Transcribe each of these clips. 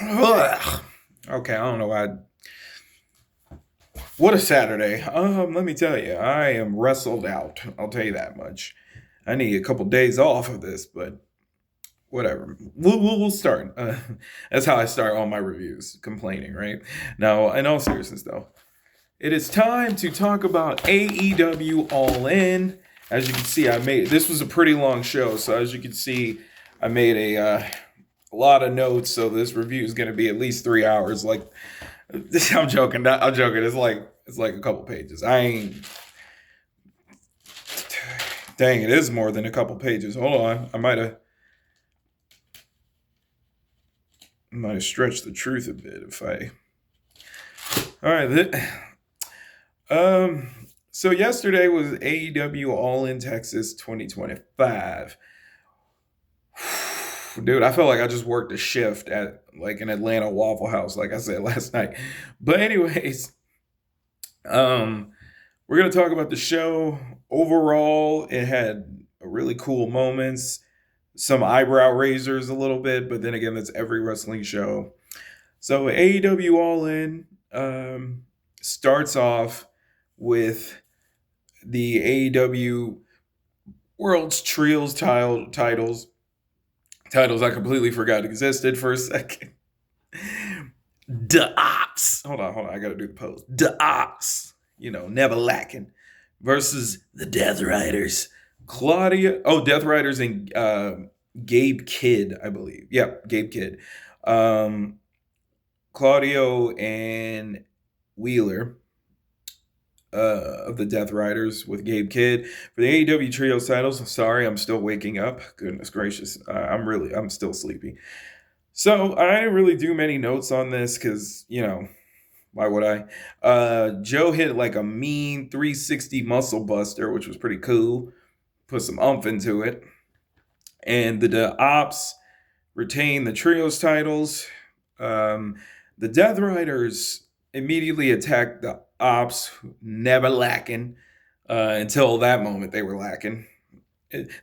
Ugh. Okay, I don't know why. What a Saturday. Let me tell you, I am wrestled out. I'll tell you that much. I need a couple days off of this, but whatever. We'll start. That's how I start all my reviews, complaining, right? Now, in all seriousness, though, it is time to talk about AEW All In. As you can see, I made this was a pretty long show, so as you can see, I made a lot of notes. So this review is going to be at least 3 hours. Like, I'm joking. I'm joking. It's like a couple pages. I ain't. Dang, it is more than a couple pages. Hold on, I might have stretched the truth a bit if I. All right. Um. So yesterday was AEW All in Texas 2025. Dude, I felt like I just worked a shift at like an Atlanta Waffle House, like I said last night. But anyways, um, we're gonna talk about the show overall. It had really cool moments, some eyebrow raisers a little bit, but then again, that's every wrestling show. So AEW All In starts off with the AEW World's Trios titles I completely forgot existed for a second. The Ops. Hold on. I gotta do the pose. The Ops. Never lacking. Versus the Death Riders. Death Riders and Gabe Kidd, I believe. Yep, Gabe Kidd. Um, Claudio and Wheeler of the Death Riders with Gabe Kidd for the AEW Trios titles. Sorry, I'm still waking up. Goodness gracious, I'm still sleepy. So I didn't really do many notes on this because why would I? Joe hit like a mean 360 muscle buster, which was pretty cool. Put some umph into it, and the Ops retain the Trios titles. Um, the Death Riders immediately attacked the Ops, never lacking. Until that moment, they were lacking.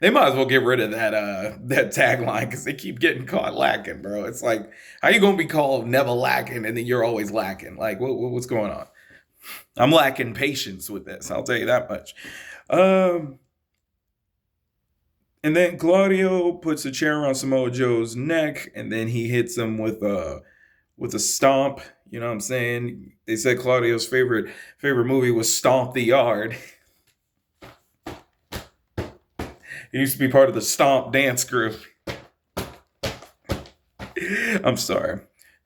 They might as well get rid of that tagline because they keep getting caught lacking, bro. It's like, how you gonna be called never lacking and then you're always lacking? Like, what's going on? I'm lacking patience with this. I'll tell you that much. Um, and then Claudio puts a chair around Samoa Joe's neck, and then he hits him with a stomp. You know what I'm saying? They said Claudio's favorite movie was Stomp the Yard. He used to be part of the Stomp dance group. I'm sorry.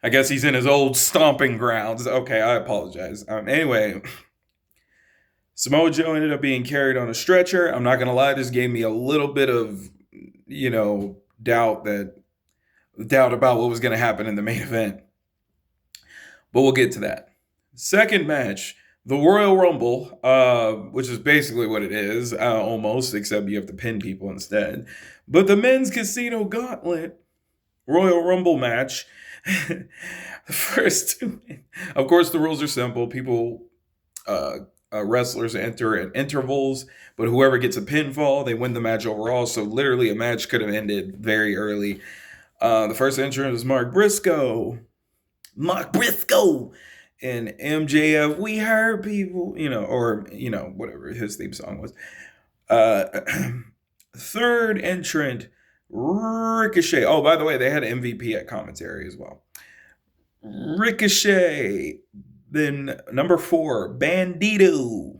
I guess he's in his old stomping grounds. Okay, I apologize. Anyway, Samoa Joe ended up being carried on a stretcher. I'm not gonna lie, this gave me a little bit of, doubt about what was gonna happen in the main event. But we'll get to that. Second match, the Royal Rumble, which is basically what it is, almost, except you have to pin people instead. But the Men's Casino Gauntlet Royal Rumble match. The first two, of course, the rules are simple. Wrestlers enter at intervals, but whoever gets a pinfall, they win the match overall. So literally, a match could have ended very early. The first entrant is Mark Briscoe. Mark Briscoe and MJF. We heard people, or whatever his theme song was. Third entrant, Ricochet. Oh, by the way, they had MVP at commentary as well. Ricochet. Then number 4, Bandito.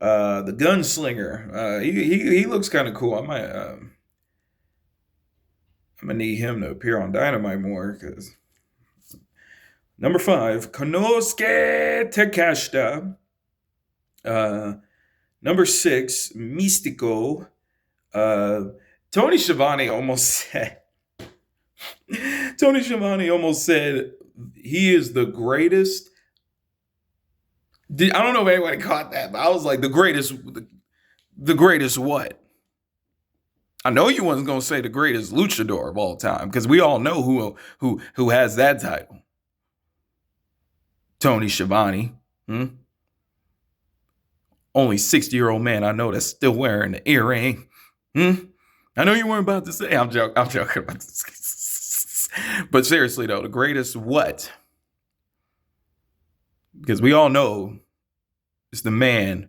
The gunslinger. He looks kind of cool. I'm gonna need him to appear on Dynamite more because. Number 5, Konosuke Takeshita. Number 6, Mystico. Tony Schiavone almost said. Tony Schiavone almost said he is the greatest. I don't know if anybody caught that, but I was like, the greatest. The greatest what? I know you wasn't gonna say the greatest luchador of all time because we all know who has that title. Tony Schiavone. Only 60-year-old man I know that's still wearing the earring. I know you weren't about to say. I'm joking about this. But seriously though, the greatest what? Because we all know it's the man,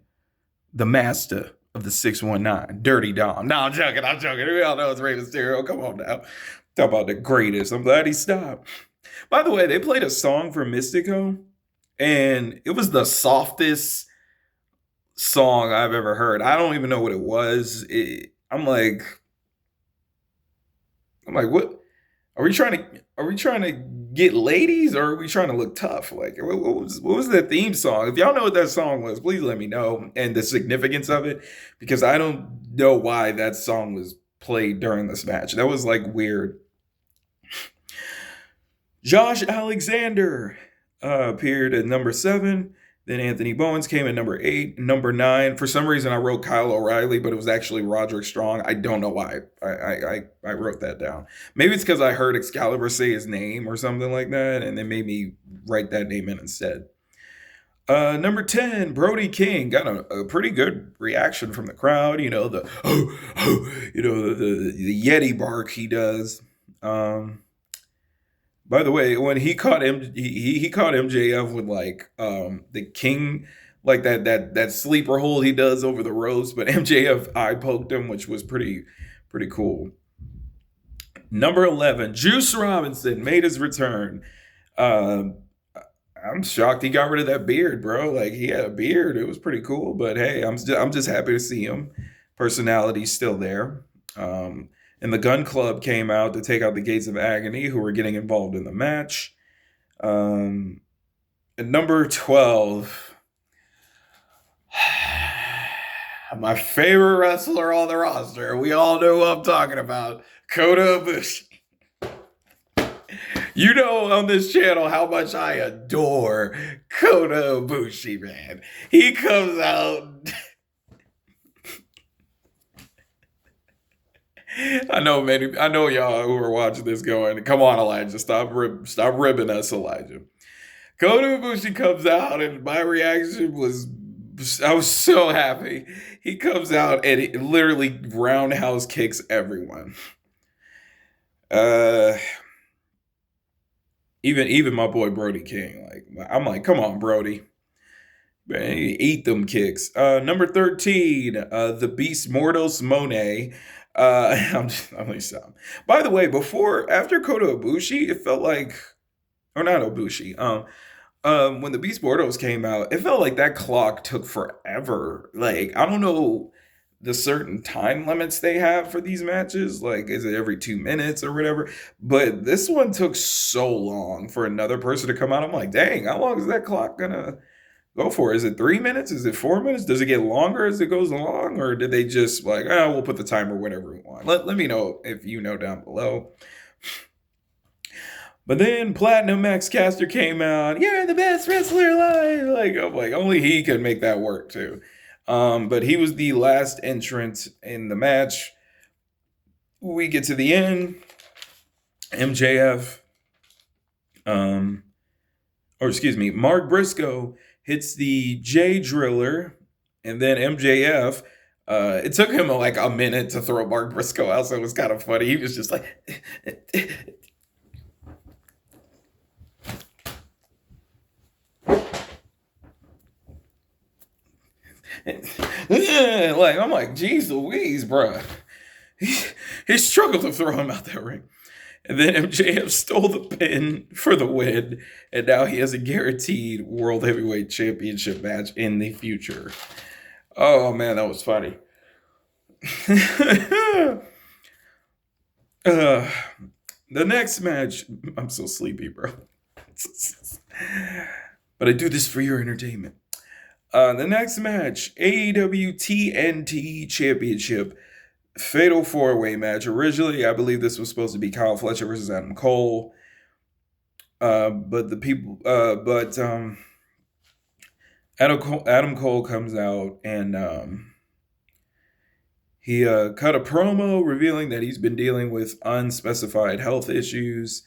the master of the 619, Dirty Dom. No, I'm joking. I'm joking. We all know it's Rey Mysterio. Come on now. Talk about the greatest. I'm glad he stopped. By the way, they played a song for Mystico, and it was the softest song I've ever heard. I don't even know what it was. I'm like, what? Are we trying to get ladies, or are we trying to look tough? Like, what was that theme song? If y'all know what that song was, please let me know and the significance of it, because I don't know why that song was played during this match. That was like weird. Josh Alexander appeared at number 7. Then Anthony Bowens came at number 8. Number 9, for some reason I wrote Kyle O'Reilly, but it was actually Roderick Strong. I don't know why I wrote that down. Maybe it's because I heard Excalibur say his name or something like that, and it made me write that name in instead. Number 10, Brody King got a pretty good reaction from the crowd. You know, the the Yeti bark he does. By the way, when he caught he caught MJF with like the king, like that sleeper hold he does over the ropes, but MJF eye poked him, which was pretty cool. Number 11, Juice Robinson made his return. Um, I'm shocked he got rid of that beard, bro. Like, he had a beard. It was pretty cool. But hey, I'm just happy to see him. Personality's still there. And the Gun Club came out to take out the Gates of Agony, who were getting involved in the match. At number 12, my favorite wrestler on the roster. We all know who I'm talking about. Kota Ibushi. You know on this channel how much I adore Kota Ibushi, man. He comes out. I know, man. I know y'all who are watching this going, come on, Elijah, stop ribbing us, Elijah. Kota Ibushi comes out, and my reaction was, I was so happy. He comes out and he literally roundhouse kicks everyone. Uh, even my boy Brody King, like, I'm like, come on, Brody, man, eat them kicks. Number 13, the Beast Mortal Simone. I'm like, stop. By the way, after Kota Ibushi, it felt like, or not Ibushi, when the Beast Mortals came out, it felt like that clock took forever. Like, I don't know the certain time limits they have for these matches. Like, is it every 2 minutes or whatever? But this one took so long for another person to come out. I'm like, dang, how long is that clock gonna go for? Is it 3 minutes? Is it 4 minutes? Does it get longer as it goes along? Or did they just like, oh, we'll put the timer whenever we want? Let me know if you know down below. But then Platinum Max Caster came out. You're the best wrestler alive. Like, I'm like, only he could make that work too. But he was the last entrant in the match. We get to the end. MJF, Mark Briscoe hits the J Driller, and then MJF. It took him like a minute to throw Mark Briscoe out, so it was kind of funny. He was just like, like, I'm like, geez Louise, bro. He struggled to throw him out that ring. And then MJF stole the pin for the win, and now he has a guaranteed World Heavyweight Championship match in the future. Oh, man, that was funny. The next match, I'm so sleepy, bro. But I do this for your entertainment. The next match, AEW TNT Championship Fatal 4-Way match. Originally, I believe this was supposed to be Kyle Fletcher versus Adam Cole. But Adam Cole comes out and he cut a promo revealing that he's been dealing with unspecified health issues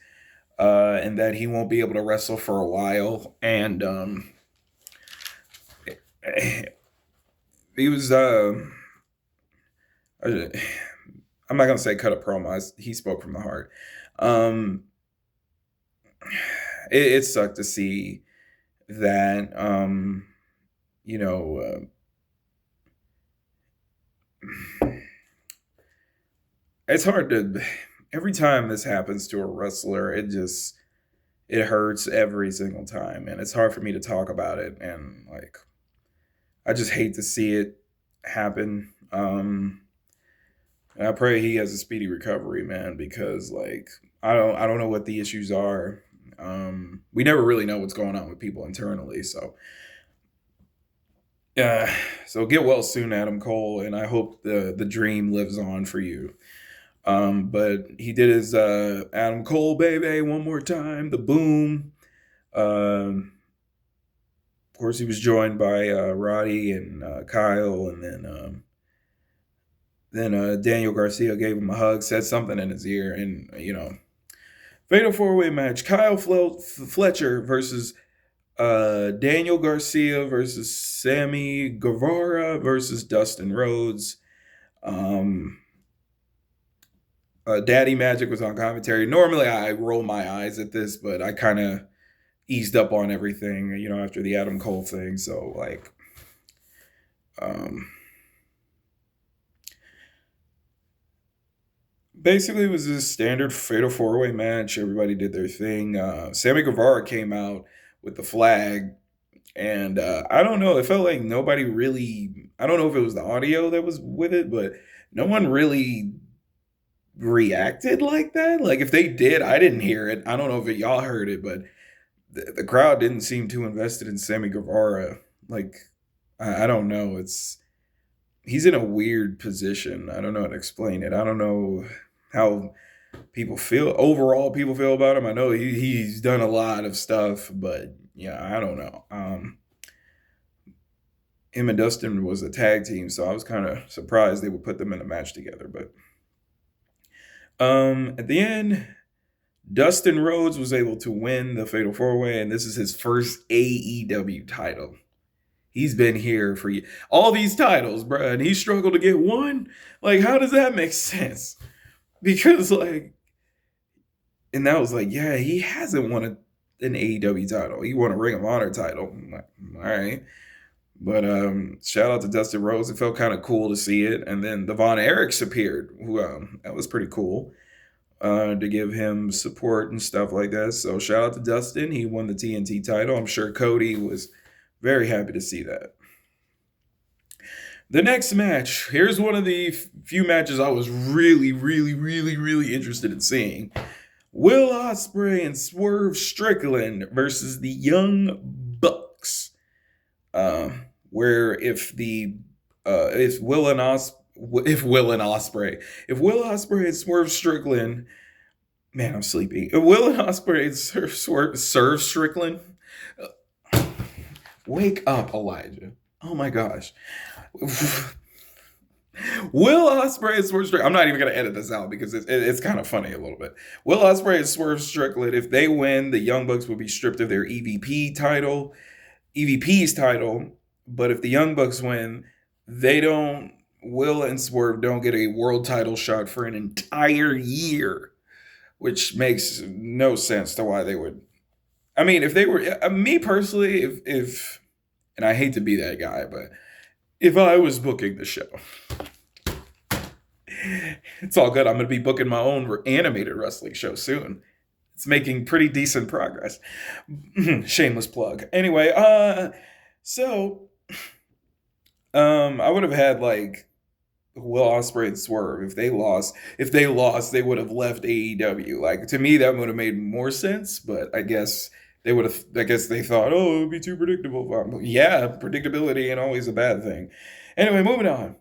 and that he won't be able to wrestle for a while. And he was I'm not gonna say cut a promo. He spoke from the heart. it sucked to see that. You know, it's hard to. Every time this happens to a wrestler, it hurts every single time, and it's hard for me to talk about it. And like, I just hate to see it happen. And I pray he has a speedy recovery, man, because like I don't know what the issues are. We never really know what's going on with people internally, so yeah. So get well soon, Adam Cole, and I hope the dream lives on for you. But he did his Adam Cole baby one more time, the boom. Um, of course, he was joined by Roddy and Kyle, and then Daniel Garcia gave him a hug, said something in his ear, and fatal four way match: Fletcher versus Daniel Garcia versus Sammy Guevara versus Dustin Rhodes. Um, Daddy Magic was on commentary. Normally, I roll my eyes at this, but I kind of eased up on everything, after the Adam Cole thing. So, like, basically, it was a standard fatal four way match. Everybody did their thing. Sammy Guevara came out with the flag, and I don't know. It felt like nobody really. I don't know if it was the audio that was with it, but no one really reacted like that. Like if they did, I didn't hear it. I don't know if y'all heard it, but the crowd didn't seem too invested in Sammy Guevara. Like I don't know. He's in a weird position. I don't know how to explain it. I don't know how people feel about him. I know he's done a lot of stuff, but yeah, I don't know. Him and Dustin was a tag team, so I was kind of surprised they would put them in a match together. But at the end, Dustin Rhodes was able to win the Fatal Four Way, and this is his first AEW title. He's been here for all these titles, bro, and he struggled to get one. Like, how does that make sense? Because, like, and that was like, yeah, he hasn't won an AEW title. He won a Ring of Honor title. Like, all right. But shout out to Dustin Rhodes. It felt kind of cool to see it. And then the Von Erichs appeared, who that was pretty cool to give him support and stuff like that. So shout out to Dustin. He won the TNT title. I'm sure Cody was very happy to see that. The next match, here's one of the few matches I was really, really, really, really interested in seeing. Will Ospreay and Swerve Strickland versus the Young Bucks. Where if Will Ospreay and Swerve Strickland, man, I'm sleepy. If Will and Ospreay and Swerve Strickland, wake up, Elijah. Oh my gosh. Will Ospreay and Swerve Strickland, I'm not even going to edit this out because it's kind of funny a little bit. Will Ospreay and Swerve Strickland, if they win, the Young Bucks will be stripped of their EVP's title. But if the Young Bucks win, Will and Swerve don't get a world title shot for an entire year, which makes no sense to why they would. I mean, if they were, me personally, if, and I hate to be that guy, but if I was booking the show, it's all good. I'm going to be booking my own animated wrestling show soon. It's making pretty decent progress. Shameless plug. Anyway, so I would have had like Will Ospreay and Swerve. If they lost, they would have left AEW. Like to me, that would have made more sense. But I guess they would have. I guess they thought, oh, it would be too predictable. Yeah, predictability ain't always a bad thing. Anyway, moving on.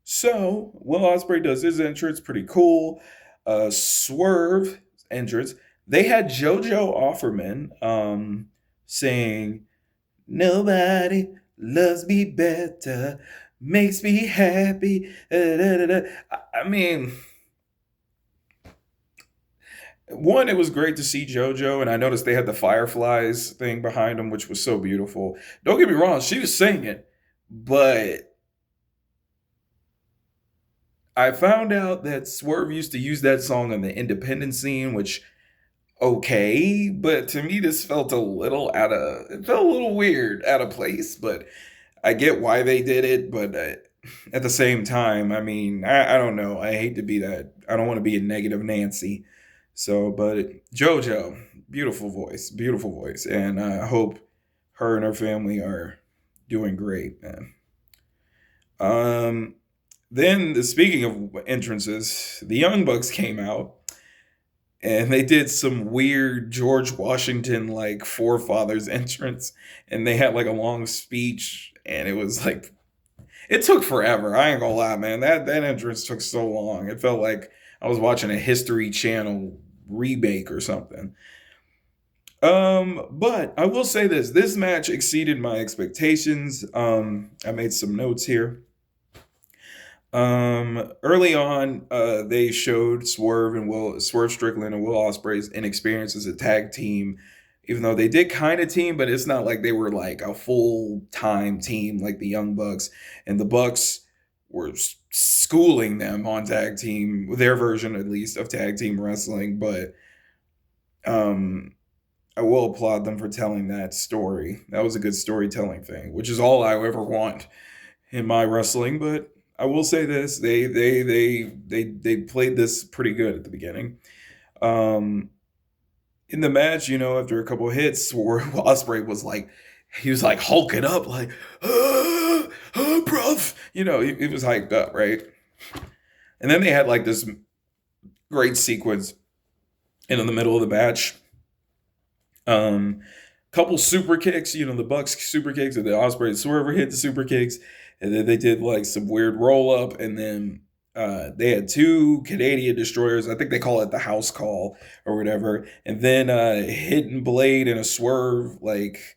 So Will Ospreay does his entrance, pretty cool. Swerve entrance. They had JoJo Offerman saying, "Nobody loves me better, makes me happy." I mean, one, it was great to see JoJo, and I noticed they had the Fireflies thing behind them, which was so beautiful. Don't get me wrong, she was singing, but I found out that Swerve used to use that song on the independent scene, which okay, but to me this felt a little it felt a little weird, out of place, but I get why they did it, but at the same time, I mean, I don't know. I hate to be that. I don't want to be a negative Nancy. So, but JoJo, beautiful voice, and I hope her and her family are doing great, man. Um, then speaking of entrances, the Young Bucks came out and they did some weird George Washington like forefathers entrance, and they had like a long speech, and it was like it took forever. I ain't gonna lie, man. That entrance took so long. It felt like I was watching a History Channel remake or something. But I will say this: this match exceeded my expectations. I made some notes here. Early on, they showed Swerve Strickland and Will Ospreay's inexperience as a tag team, even though they did kind of team, but it's not like they were like a full time team like the Young Bucks, and the Bucks were schooling them on tag team, their version at least of tag team wrestling. But um, I will applaud them for telling that story. That was a good storytelling thing, which is all I ever want in my wrestling. But I will say this: they played this pretty good at the beginning. Um, in the match, after a couple of hits, where Osprey was like, he was like hulking up, like, bruv, he was hyped up, right? And then they had like this great sequence in the middle of the match. Couple super kicks, the Bucks super kicks, and the Osprey Swerver hit the super kicks, and then they did like some weird roll up, and then they had two Canadian destroyers. I think they call it the house call or whatever, and then hidden blade and a swerve, like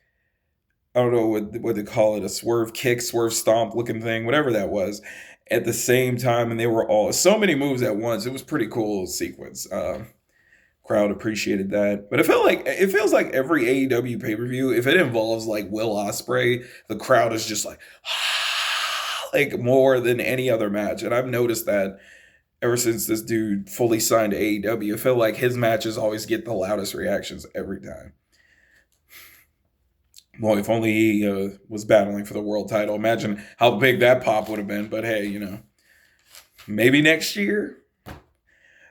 I don't know what they call it, a swerve kick, swerve stomp looking thing, whatever that was, at the same time, and they were all so many moves at once. It was pretty cool sequence. Crowd appreciated that, but it feels like every AEW pay per view, if it involves like Will Ospreay, the crowd is just like, like more than any other match, and I've noticed that ever since this dude fully signed to AEW. I feel like his matches always get the loudest reactions every time. Well, if only he was battling for the world title. Imagine how big that pop would have been. But hey, maybe next year.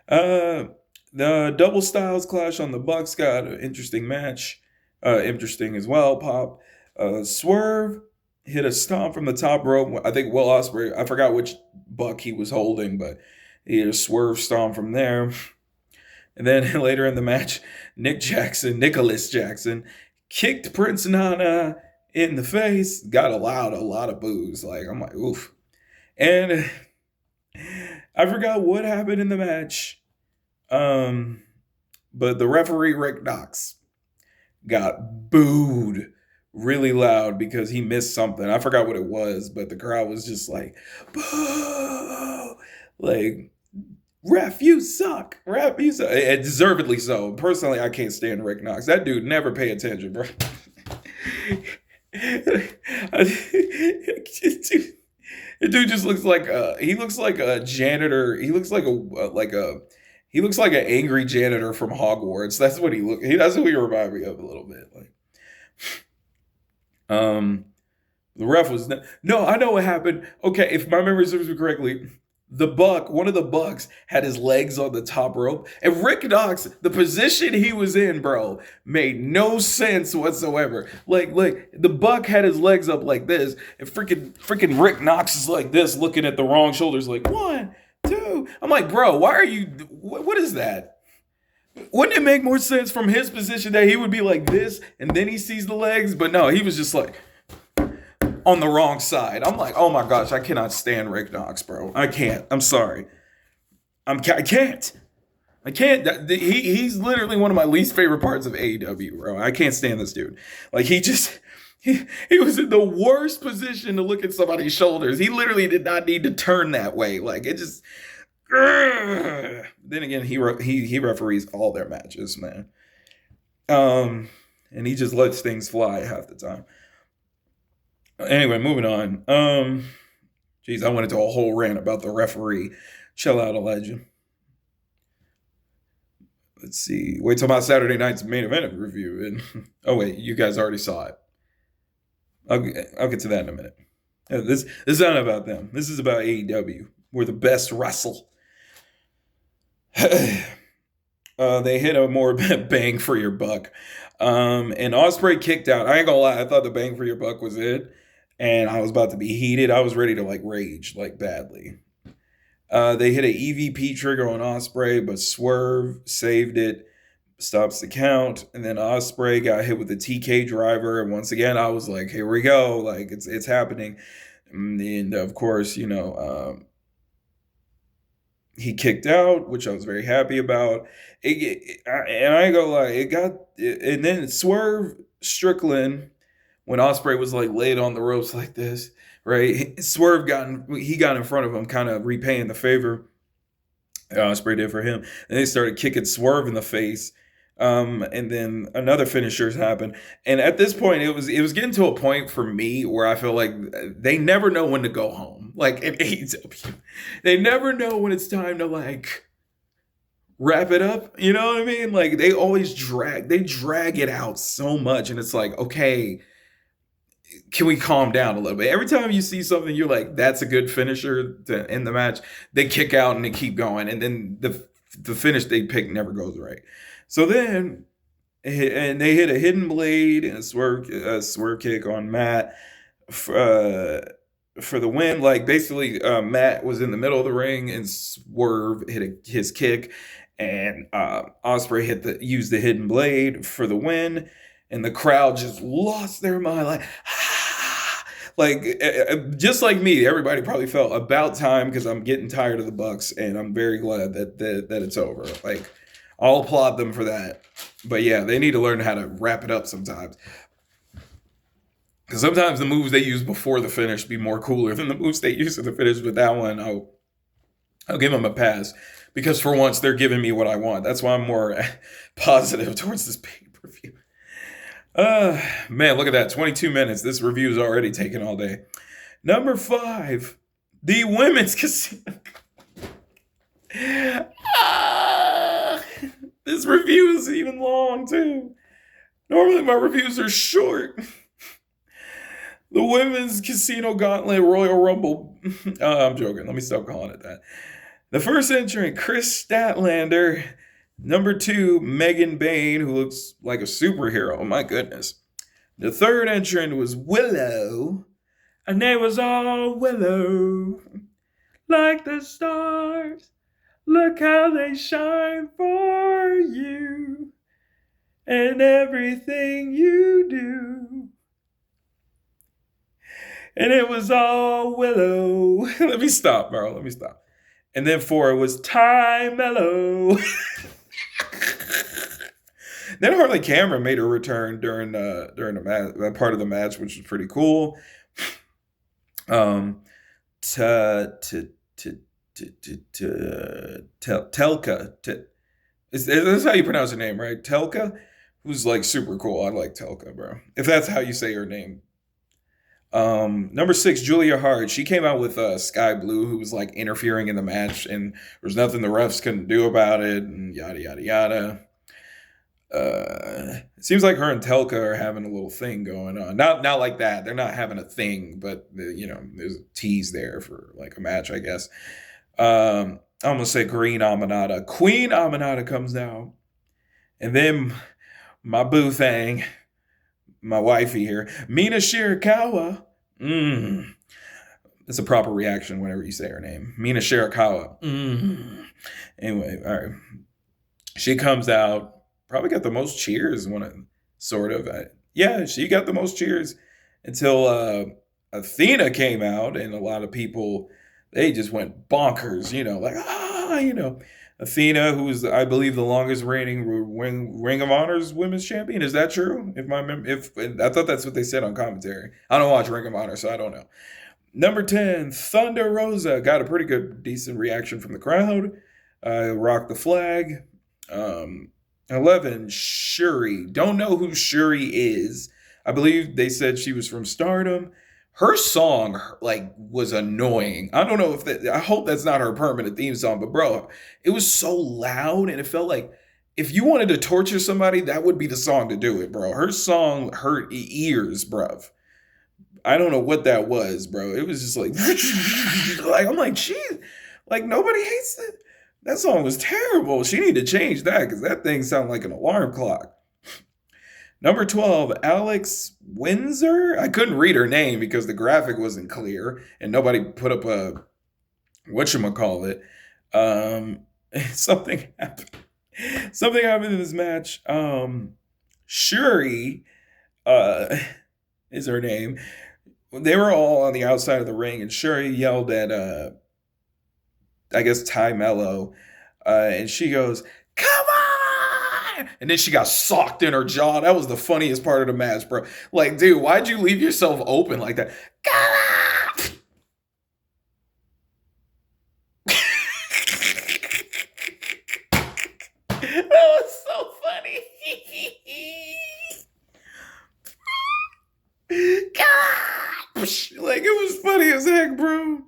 The double styles clash on the Bucks got an interesting match. Interesting as well, Pop. Swerve hit a stomp from the top rope. I think Will Ospreay, I forgot which Buck he was holding, but he hit a swerve stomp from there. And then later in the match, Nicholas Jackson, kicked Prince Nana in the face, got a lot of boos. Like, I'm like, oof. And I forgot what happened in the match. But the referee, Rick Knox, got booed really loud because he missed something. I forgot what it was, but the crowd was just like, boo! Like, ref, you suck. Ref, you suck. And deservedly so. Personally, I can't stand Rick Knox. That dude never pay attention, bro. The dude just looks like he looks like a janitor. He looks like he looks like an angry janitor from Hogwarts. That's what that's what he remind me of a little bit. Like, the ref was no. I know what happened. Okay, if my memory serves me correctly, one of the Bucks had his legs on the top rope, and Rick Knox, the position he was in, bro, made no sense whatsoever. Like the Buck had his legs up like this, and freaking Rick Knox is like this, looking at the wrong shoulders, like 1, 2. I'm like, bro, why are you? What is that? Wouldn't it make more sense from his position that he would be like this, and then he sees the legs? But no, he was just like on the wrong side. I'm like, oh my gosh, I cannot stand Rick Knox, bro. I can't. I'm sorry. I can't. He's literally one of my least favorite parts of AEW, bro. I can't stand this dude. Like, he was in the worst position to look at somebody's shoulders. He literally did not need to turn that way. Like, it just. Then again, he referees all their matches, man. And he just lets things fly half the time. Anyway, moving on. Geez, I went into a whole rant about the referee. Chill out, Elijah. Let's see. Wait till my Saturday night's main event review. And oh wait, you guys already saw it. I'll get to that in a minute. This is not about them. This is about AEW. We're the best wrestle. They hit a more bang for your buck. And Ospreay kicked out. I ain't gonna lie, I thought the bang for your buck was it. And I was about to be heated. I was ready to like rage, like badly. They hit an EVP trigger on Ospreay, but Swerve saved it, stops the count, and then Ospreay got hit with the TK driver. And once again, I was like, "Here we go! Like it's happening." And of course, he kicked out, which I was very happy about. And I ain't gonna lie, and then Swerve Strickland, when Ospreay was like laid on the ropes like this, right? Swerve got in front of him, kind of repaying the favor Ospreay did for him. And they started kicking Swerve in the face. And then another finishers happened. And at this point, it was getting to a point for me where I feel like they never know when to go home. Like in AEW, they never know when it's time to like wrap it up. You know what I mean? Like they always drag it out so much, and it's like, okay, can we calm down a little bit? Every time you see something, you're like, that's a good finisher to end the match. They kick out and they keep going, and then the finish they pick never goes right. So then, and they hit a hidden blade and a swerve kick on Matt for the win. Like basically, Matt was in the middle of the ring and Swerve hit his kick, and Ospreay used the hidden blade for the win, and the crowd just lost their mind, like. Like just like me, everybody probably felt about time because I'm getting tired of the Bucks, and I'm very glad that it's over. Like I'll applaud them for that. But yeah, they need to learn how to wrap it up sometimes. Because sometimes the moves they use before the finish be more cooler than the moves they use at the finish. But that one, I'll give them a pass because for once they're giving me what I want. That's why I'm more positive towards this pay-per-view. Man, look at that. 22 minutes. This review is already taking all day. Number 5, the women's casino. This review is even long, too. Normally, my reviews are short. The women's casino gauntlet Royal Rumble. I'm joking. Let me stop calling it that. The first entrant, Chris Statlander. Number 2, Megan Bain, who looks like a superhero. Oh my goodness. The third entrant was Willow. And they was all Willow. Like the stars. Look how they shine for you. And everything you do. And it was all Willow. Let me stop, bro. Let me stop. And then 4, it was Ty Mello. Then Harley Cameron made a return during the match, part of the match, which was pretty cool. Telka. Is this how you pronounce her name, right? Telka, who's like super cool. I like Telka, bro. If that's how you say her name. Number 6, Julia Hart. She came out with Sky Blue, who was like interfering in the match, and there was nothing the refs couldn't do about it, and yada yada yada. It seems like her and Telka are having a little thing going on. Not like that. They're not having a thing, but there's a tease there for like a match, I guess. I'm gonna say Queen Aminata comes out, and then my boo thing, my wifey here, Mina Shirakawa. It's a proper reaction whenever you say her name, Mina Shirakawa. Anyway, all right. She comes out. Probably got the most cheers she got the most cheers until Athena came out, and a lot of people, they just went bonkers, Athena, who's I believe the longest reigning Ring of Honor's women's champion. Is that true? If I thought that's what they said on commentary. I don't watch Ring of Honor, so I don't know. Number 10, Thunder Rosa got a pretty good, decent reaction from the crowd. Rocked the flag. 11, Shuri. Don't know who Shuri is. I believe they said she was from Stardom. Her song, was annoying. I don't know I hope that's not her permanent theme song, but bro, it was so loud and it felt like if you wanted to torture somebody, that would be the song to do it, bro. Her song hurt ears, bruv. I don't know what that was, bro. It was just like, like I'm like, jeez, like nobody hates it. That song was terrible. She need to change that because that thing sounded like an alarm clock. Number 12, Alex Windsor. I couldn't read her name because the graphic wasn't clear and nobody put up a whatchamacallit. Something happened. Something happened in this match. Shuri is her name. They were all on the outside of the ring, and Shuri yelled at I guess Ty Mello, and she goes, "Come on!" And then she got socked in her jaw. That was the funniest part of the match, bro. Like, dude, why'd you leave yourself open like that? Come on! That was so funny. God! Like, it was funny as heck, bro.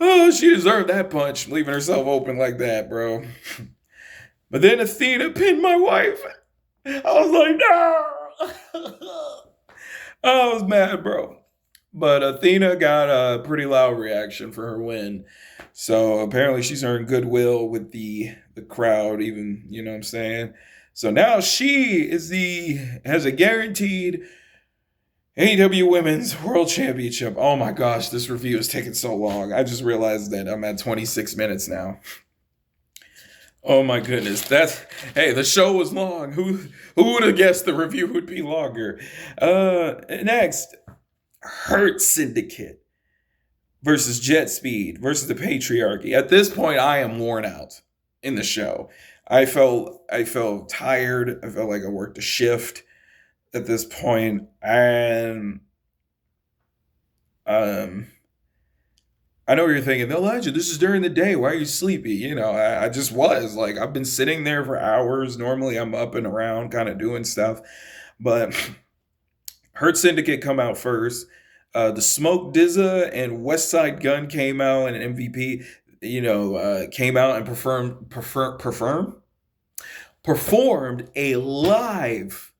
Oh, she deserved that punch, leaving herself open like that, bro. But then Athena pinned my wife. I was like, no! I was mad, bro. But Athena got a pretty loud reaction for her win. So apparently she's earned goodwill with the crowd, even, you know what I'm saying? So now she has a guaranteed AEW Women's World Championship. Oh my gosh, this review is taking so long. I just realized that I'm at 26 minutes now. Oh my goodness. Hey, the show was long. Who would have guessed the review would be longer? Next, Hurt Syndicate versus Jet Speed versus the Patriarchy. At this point, I am worn out in the show. I felt tired. I felt like I worked a shift at this point, and I know what you're thinking, Elijah, this is during the day. Why are you sleepy? You know, I just was. Like, I've been sitting there for hours. Normally, I'm up and around kind of doing stuff. But Hurt Syndicate come out first. The Smoke Dizza and West Side Gun came out, and MVP, came out and performed a live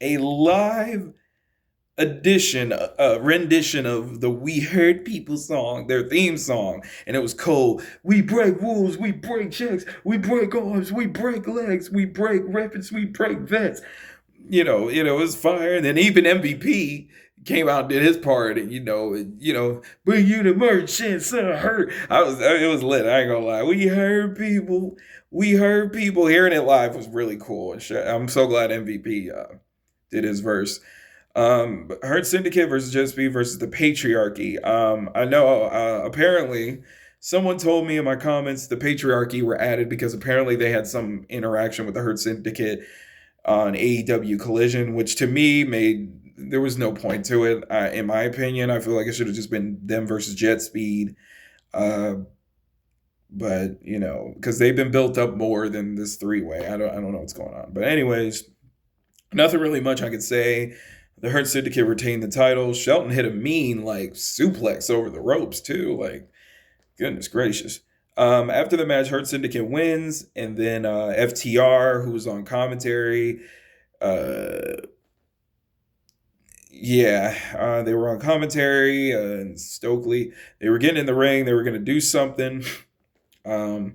rendition of the We Heard People song, their theme song, and it was cold. We break rules, we break checks, we break arms, we break legs, we break records, we break vets. It was fire. And then even MVP came out and did his part, and bring you the merch and hurt. It was lit. I ain't gonna lie. We heard people. Hearing it live was really cool. And I'm so glad MVP did his verse. Hurt Syndicate versus Jet Speed versus the Patriarchy. I know apparently someone told me in my comments the Patriarchy were added because apparently they had some interaction with the Hurt Syndicate on AEW Collision, which to me there was no point to it. In my opinion, I feel like it should have just been them versus Jet Speed. But because they've been built up more than this three-way. I don't know what's going on. But anyways, nothing really much I could say. The Hurt Syndicate retained the title. Shelton hit a mean suplex over the ropes too. Like, goodness gracious. After the match, Hurt Syndicate wins, and then FTR, who was on commentary, they were on commentary, and Stokely, they were getting in the ring, they were going to do something. I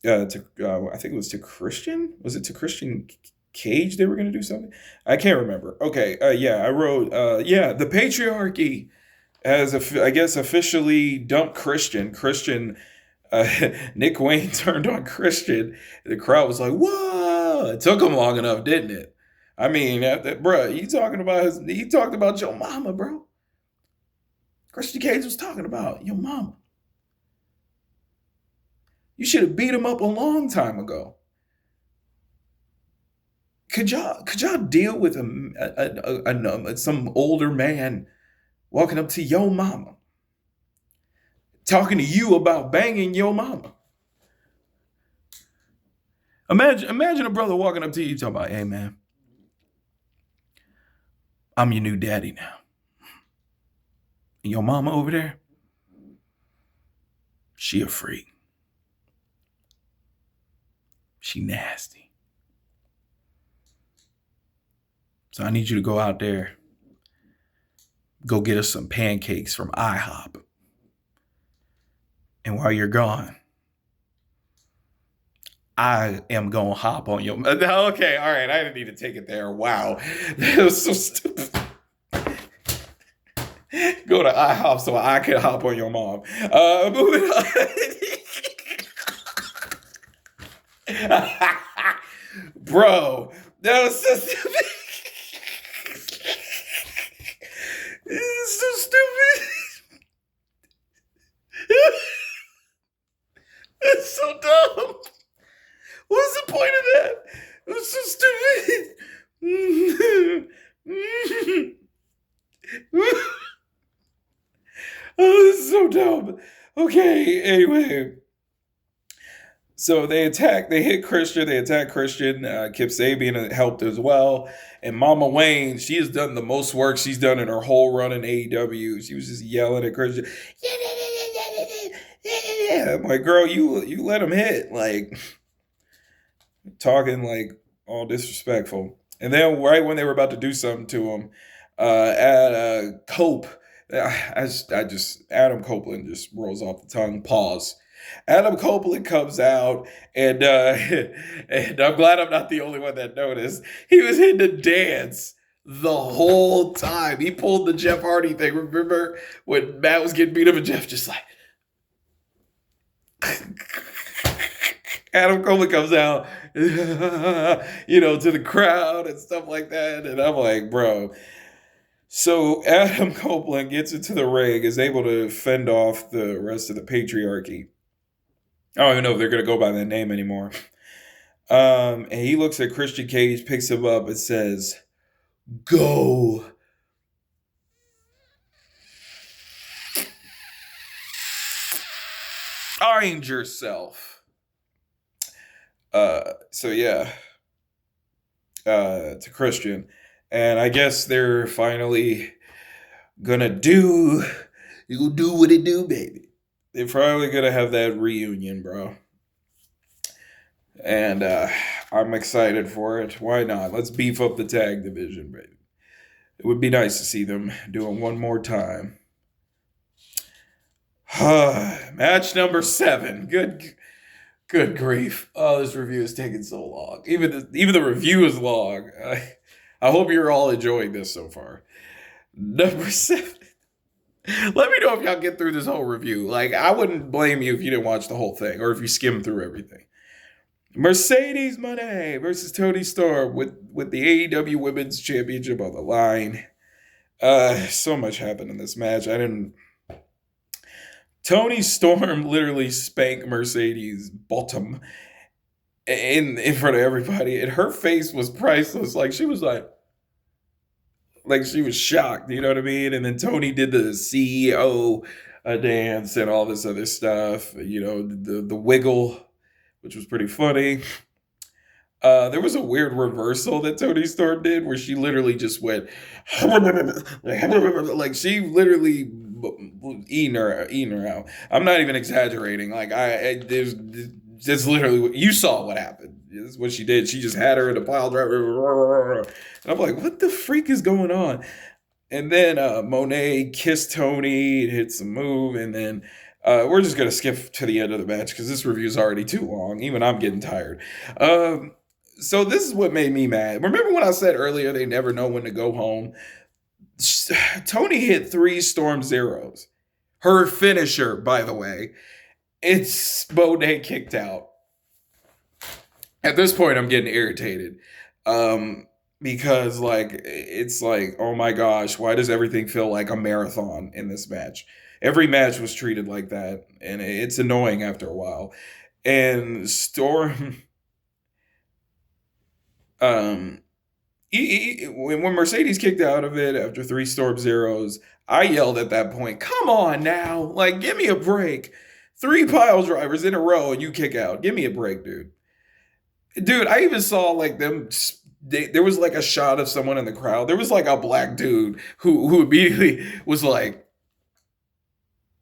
think it was to Christian. Was it to Christian Cage they were going to do something? I can't remember. Okay, I wrote, the Patriarchy has, I guess, officially dumped Christian. Nick Wayne turned on Christian. The crowd was like, whoa! It took him long enough, didn't it? I mean, bro, he talked about your mama, bro. Christian Cage was talking about your mama. You should have beat him up a long time ago. Could y'all deal with some older man walking up to your mama, talking to you about banging your mama? Imagine a brother walking up to you talking about, hey man, I'm your new daddy now. And your mama over there, she a freak. She nasty. So I need you to go out there, go get us some pancakes from IHOP. And while you're gone, I am going to hop on your... Okay, all right. I didn't need to take it there. Wow. That was so stupid. Go to IHOP so I can hop on your mom. Moving on. Bro, that was so stupid. This is so stupid. It's so dumb. What's the point of that? It was so stupid. Oh, this is so dumb. Okay, anyway. So they hit Christian, they attack Christian. Kip Sabian helped as well. And Mama Wayne, she has done the most work she's done in her whole run in AEW. She was just yelling at Christian. I'm like, girl, you let him hit. Like, talking like all disrespectful. And then right when they were about to do something to him, Cope, Adam Copeland just rolls off the tongue. Pause. Adam Copeland comes out, and and I'm glad I'm not the only one that noticed. He was hitting the dance the whole time. He pulled the Jeff Hardy thing. Remember when Matt was getting beat up and Jeff just like... Adam Copeland comes out, to the crowd and stuff like that. And I'm like, bro. So Adam Copeland gets into the ring, is able to fend off the rest of the patriarchy. I don't even know if they're going to go by that name anymore. And he looks at Christian Cage, picks him up, and says, "Go." Find yourself. To Christian. And I guess they're finally gonna do what they do, baby. They're probably gonna have that reunion, bro. And I'm excited for it. Why not? Let's beef up the tag division, baby. It would be nice to see them doing one more time. Match number 7. Good grief. Oh, this review is taking so long. Even the review is long. I hope you're all enjoying this so far. Number 7. Let me know if y'all get through this whole review. Like, I wouldn't blame you if you didn't watch the whole thing or if you skimmed through everything. Mercedes Moné versus Toni Storm with the AEW Women's Championship on the line. So much happened in this match. Toni Storm literally spanked Mercedes' bottom in front of everybody, and her face was priceless. Like, she was like she was shocked, you know what I mean? And then Toni did the CEO dance and all this other stuff, the wiggle, which was pretty funny. There was a weird reversal that Toni Storm did where she literally just went like she literally eating her out. I'm not even exaggerating. Like there's literally, you saw what happened. This is what she did. She just had her in a pile driver. And I'm like, what the freak is going on? And then Monet kissed Toni and hit some move. And then we're just going to skip to the end of the match because this review is already too long. Even I'm getting tired. So this is what made me mad. Remember when I said earlier they never know when to go home? Toni hit 3 Storm Zeros. Her finisher, by the way. It's Monet kicked out. At this point, I'm getting irritated. Because it's like, oh my gosh, why does everything feel like a marathon in this match? Every match was treated like that, and it's annoying after a while. And Storm, when Mercedes kicked out of it after 3 Storm Zeros, I yelled at that point, come on now, like, give me a break. 3 pile drivers in a row and you kick out. Give me a break, dude. Dude, I even saw like them. There was like a shot of someone in the crowd. There was like a black dude who immediately was like,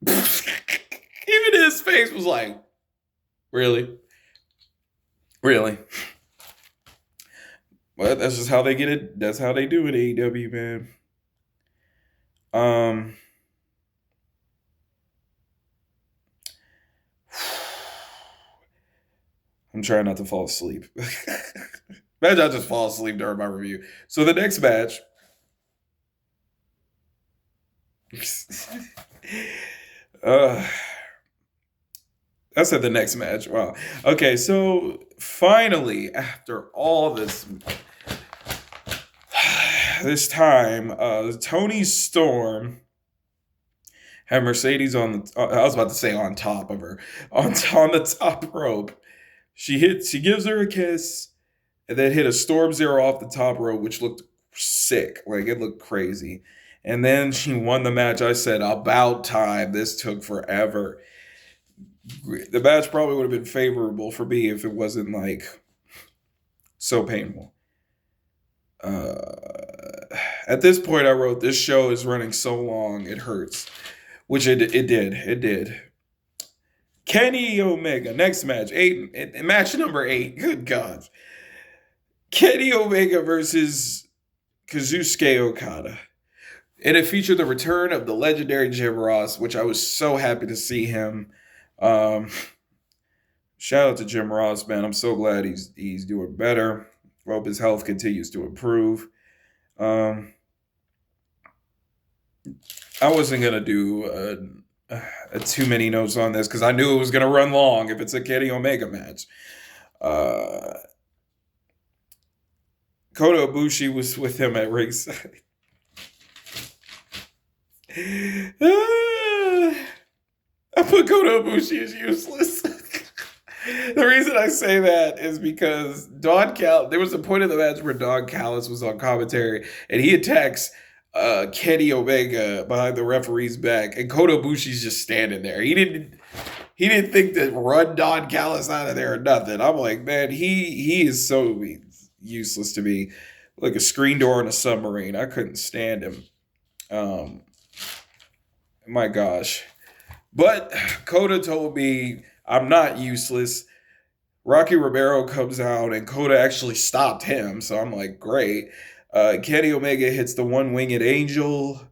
even his face was like, really? Really. But that's just how they get it. That's how they do it, AEW, man. Um, I'm trying not to fall asleep. Imagine I just fall asleep during my review. So the next match. uh, I said the next match. Wow. Okay, so finally, after all this time, Tony Storm had Mercedes on the. I was about to say on top of her, on the top rope. She gives her a kiss, and then hit a Storm Zero off the top rope, which looked sick. Like it looked crazy. And then she won the match. I said, about time. This took forever. The match probably would have been favorable for me if it wasn't like so painful. At this point, I wrote, this show is running so long, it hurts. Which it did. It did. Kenny Omega, next match, match number 8. Good God. Kenny Omega versus Kazuchika Okada. And it featured the return of the legendary Jim Ross, which I was so happy to see him. Shout out to Jim Ross, man. I'm so glad he's doing better. Hope his health continues to improve. I wasn't gonna do too many notes on this because I knew it was gonna run long if it's a Kenny Omega match. Kota Ibushi was with him at ringside. I put Kota Ibushi as useless. The reason I say that is because there was a point in the match where Don Callis was on commentary and he attacks Kenny Omega behind the referee's back, and Kota Ibushi's just standing there. He didn't think to run Don Callis out of there or nothing. I'm like, man, he is so useless to me, like a screen door in a submarine. I couldn't stand him. My gosh. But Kota told me I'm not useless. Rocky Romero comes out and Kota actually stopped him. So I'm like, great. Kenny Omega hits the one-winged angel.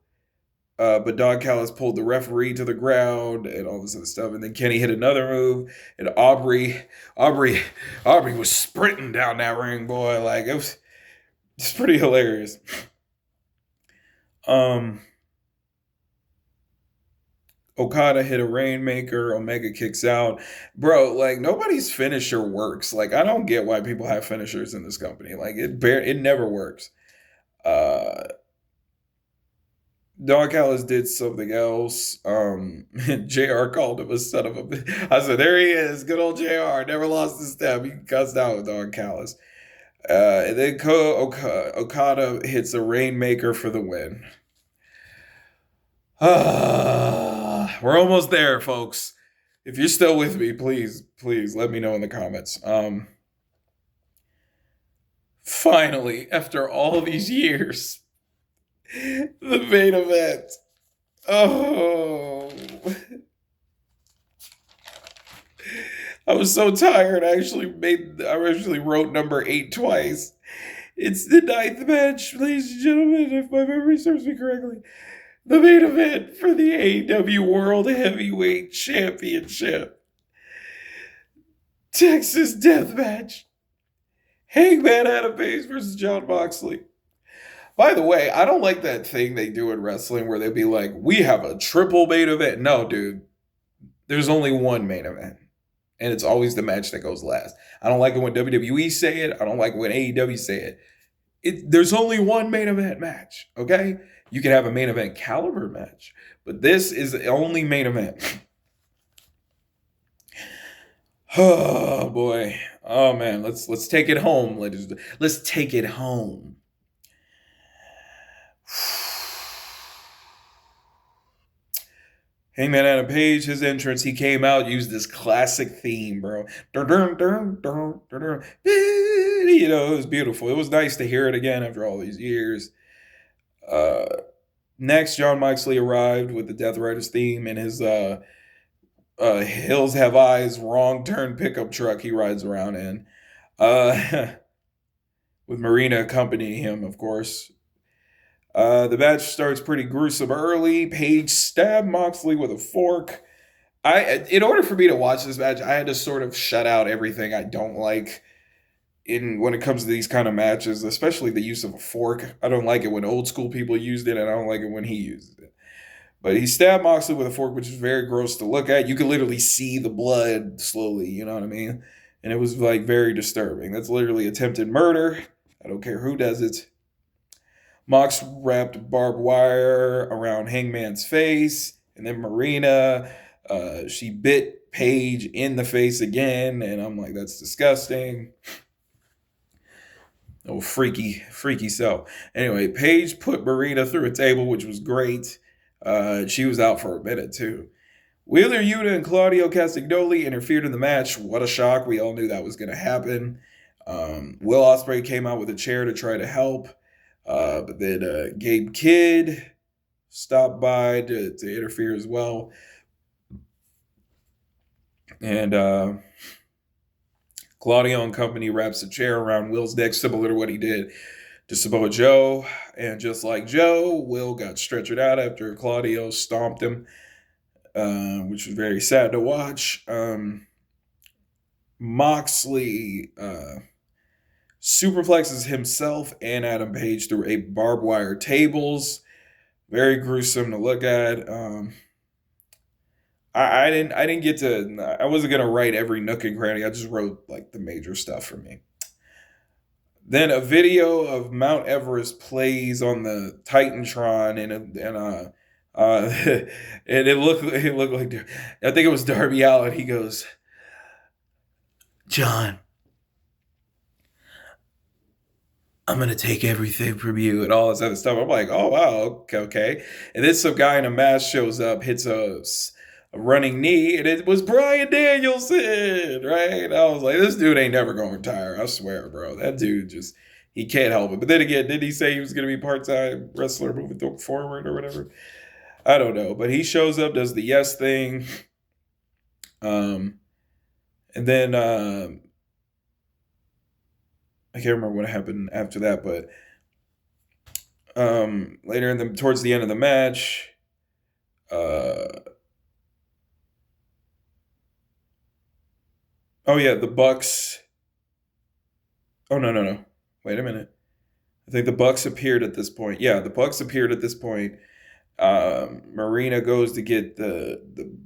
But Don Callis pulled the referee to the ground and all this other stuff. And then Kenny hit another move. And Aubrey was sprinting down that ring, boy. Like, it's pretty hilarious. Okada hit a Rainmaker. Omega kicks out. Bro, like, nobody's finisher works. Like, I don't get why people have finishers in this company. Like, it never works. Don Callis did something else. JR called him a son of a bitch. I said, there he is. Good old JR. Never lost a step. He cussed out with Don Callis. And then Okada hits a Rainmaker for the win. We're almost there, folks. If you're still with me, please let me know in the comments. Finally, after all these years, the main event. Oh. I was so tired. I actually wrote number 8 twice. It's the 9th match, ladies and gentlemen, if my memory serves me correctly. The main event for the AEW World Heavyweight Championship. Texas Deathmatch. Hangman Adam Page versus Jon Moxley. By the way, I don't like that thing they do in wrestling where they be like, we have a triple main event. No, dude. There's only one main event. And it's always the match that goes last. I don't like it when WWE say it. I don't like it when AEW say it. There's only one main event match, okay? You can have a main event caliber match, but this is the only main event. Oh boy. Oh man, let's take it home, ladies. Let's take it home. Hangman Adam Page, his entrance, he came out, used this classic theme, bro. You know, it was beautiful. It was nice to hear it again after all these years. Next, Jon Moxley arrived with the Death Riders theme in his Hills Have Eyes wrong turn pickup truck he rides around in. uh, with Marina accompanying him, of course. The match starts pretty gruesome early. Paige stabbed Moxley with a fork. In order for me to watch this match, I had to sort of shut out everything I don't like in when it comes to these kind of matches, especially the use of a fork. I don't like it when old school people used it, and I don't like it when he used it. But he stabbed Moxley with a fork, which is very gross to look at. You could literally see the blood slowly, you know what I mean? And it was like very disturbing. That's literally attempted murder. I don't care who does it. Mox wrapped barbed wire around Hangman's face, and then Marina, she bit Paige in the face again, and I'm like, that's disgusting. Oh, freaky so. Anyway, Paige put Marina through a table, which was great. She was out for a minute too. Wheeler Yuta and Claudio Castagnoli interfered in the match. What a shock. We all knew that was going to happen. Will Ospreay came out with a chair to try to help. But then Gabe Kidd stopped by to interfere as well. And Claudio and company wraps a chair around Will's neck, similar to what he did to Samoa Joe. And just like Joe, Will got stretchered out after Claudio stomped him, which was very sad to watch. Moxley superplexes himself and Adam Page through 8 barbed wire tables. Very gruesome to look at. I didn't get to. I wasn't gonna write every nook and cranny. I just wrote like the major stuff for me. Then a video of Mount Everest plays on the Titantron, and it looked like I think it was Darby Allin. He goes, "John, I'm gonna take everything from you," and all this other stuff. I'm like, oh wow, okay. And then some guy in a mask shows up, hits a running knee, and it was Bryan Danielson, right? I was like, this dude ain't never gonna retire. I swear, bro. That dude just he can't help it. But then again, did he say he was gonna be part-time wrestler moving forward or whatever? I don't know. But he shows up, does the yes thing, and then I can't remember what happened after that, but later towards the end of the match, oh yeah, the Bucks. Oh no. Wait a minute. I think the Bucks appeared at this point. Yeah, the Bucks appeared at this point. Marina goes to get the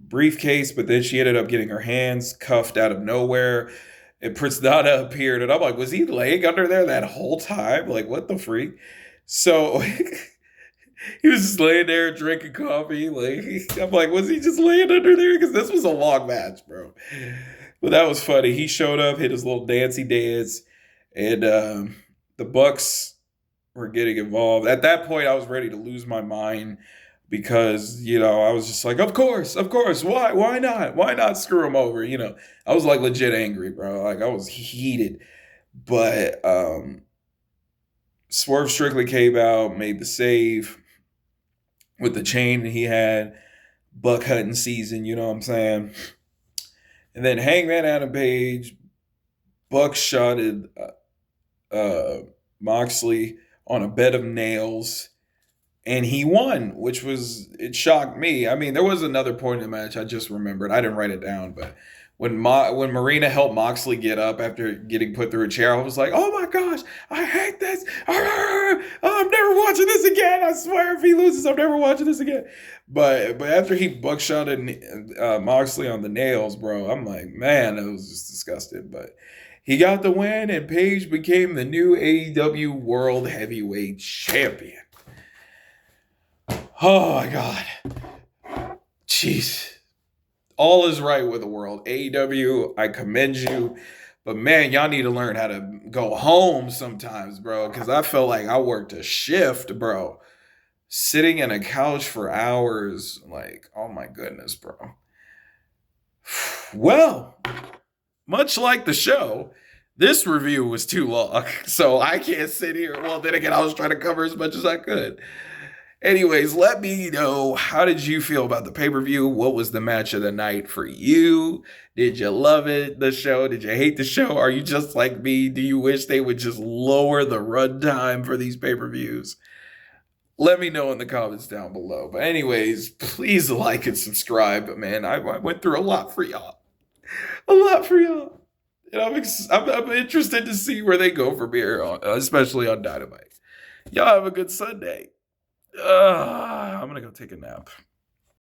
briefcase, but then she ended up getting her hands cuffed out of nowhere. And Prince Nana appeared, and I'm like, was he laying under there that whole time? Like, what the freak? So he was just laying there drinking coffee. Like, I'm like, was he just laying under there? Because this was a long match, bro. But that was funny. He showed up, hit his little dancey dance, and the Bucks were getting involved. At that point, I was ready to lose my mind because, I was just like, of course. Why not? Why not screw him over? I was like legit angry, bro. Like I was heated. But Swerve Strickland came out, made the save with the chain that he had, buck hunting season, you know what I'm saying? And then Hangman Adam Page buckshotted Moxley on a bed of nails, and he won, it shocked me. I mean, there was another point in the match I just remembered. I didn't write it down, but when Marina helped Moxley get up after getting put through a chair, I was like, oh my gosh, I hate this. I'm never watching this again. I swear if he loses, I'm never watching this again. But after he buckshotted Moxley on the nails, bro, I'm like, man, that was just disgusting. But he got the win, and Page became the new AEW World Heavyweight Champion. Oh my God. Jeez. All is right with the world. AEW, I commend you. But man, y'all need to learn how to go home sometimes, bro. Because I felt like I worked a shift, bro. Sitting in a couch for hours. Like, oh my goodness, bro. Well, much like the show, this review was too long. So I can't sit here. Well, then again, I was trying to cover as much as I could. Anyways, let me know, how did you feel about the pay-per-view? What was the match of the night for you? Did you love it, the show? Did you hate the show? Are you just like me? Do you wish they would just lower the runtime for these pay-per-views? Let me know in the comments down below. But anyways, please like and subscribe. Man, I went through a lot for y'all. A lot for y'all. And I'm interested to see where they go from here, especially on Dynamite. Y'all have a good Sunday. I'm going to go take a nap.